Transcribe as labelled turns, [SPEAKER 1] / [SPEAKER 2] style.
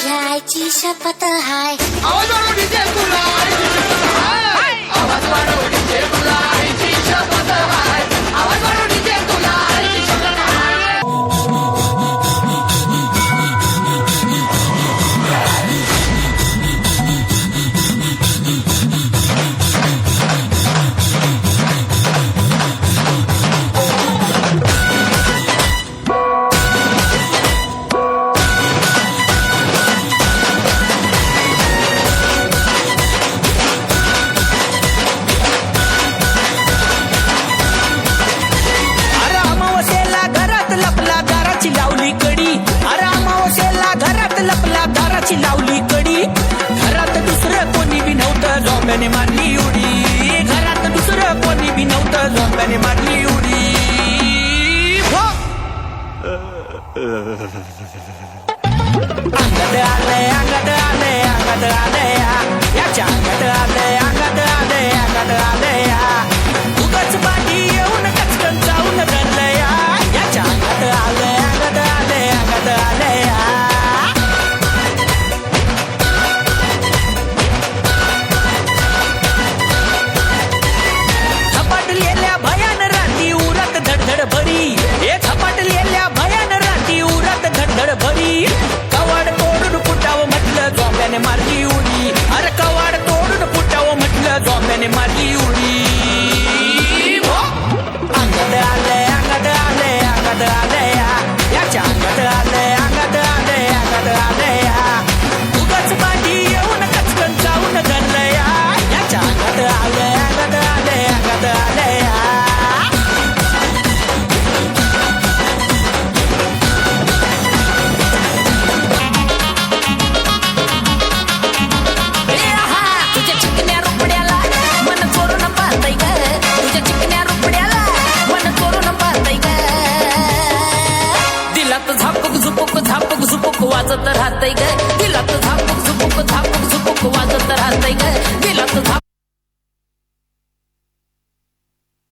[SPEAKER 1] माझ्या आईची शपथ हाय.
[SPEAKER 2] आवाज वाढव डीजे तुला आईची शपथ हाय. आवाज वाढव डीजे तुला आईची शपथ हाय. आवाज वाढव डीजे तुला आईची शपथ हाय.
[SPEAKER 3] लावली कडी घरात दुसरं कोणी बी नव्हतं झोंब्याने मारली उडी घरात दुसरं कोणी बी नव्हतं झोंब्याने मारली उडी अंगात आलंय अंगात आलंय अंगात आलंय याच्या अंगात आलंय अंगात आलंय अंगात आलंय उगाच पाठी येऊन कचकन जाऊन धरलंय याच्या अंगात आलंय अंगात आलंय अंगात आलंय भरी हे झपाटलेल्या भयान राती उरात धडधड भरी कवाड तोडून फुटावं म्हटलं झोंब्याने मारली उडी अरे कवाड तोडून फुटावं म्हटलं झोंब्याने मारली उडी अंगात आलंय अंगात आलंय अंगात आलंय याच्या अंगात आलंय अंगात आलंय अंगात आलंय उगाच पाठी येऊन कचकन जाऊन धरलंय याच्या अंगात आलंय अंगात आलंय अंगात आलंय झापक झुपक वाजत राहतय ग दिला तर झापक झुपक वाजत राहतय ग दिला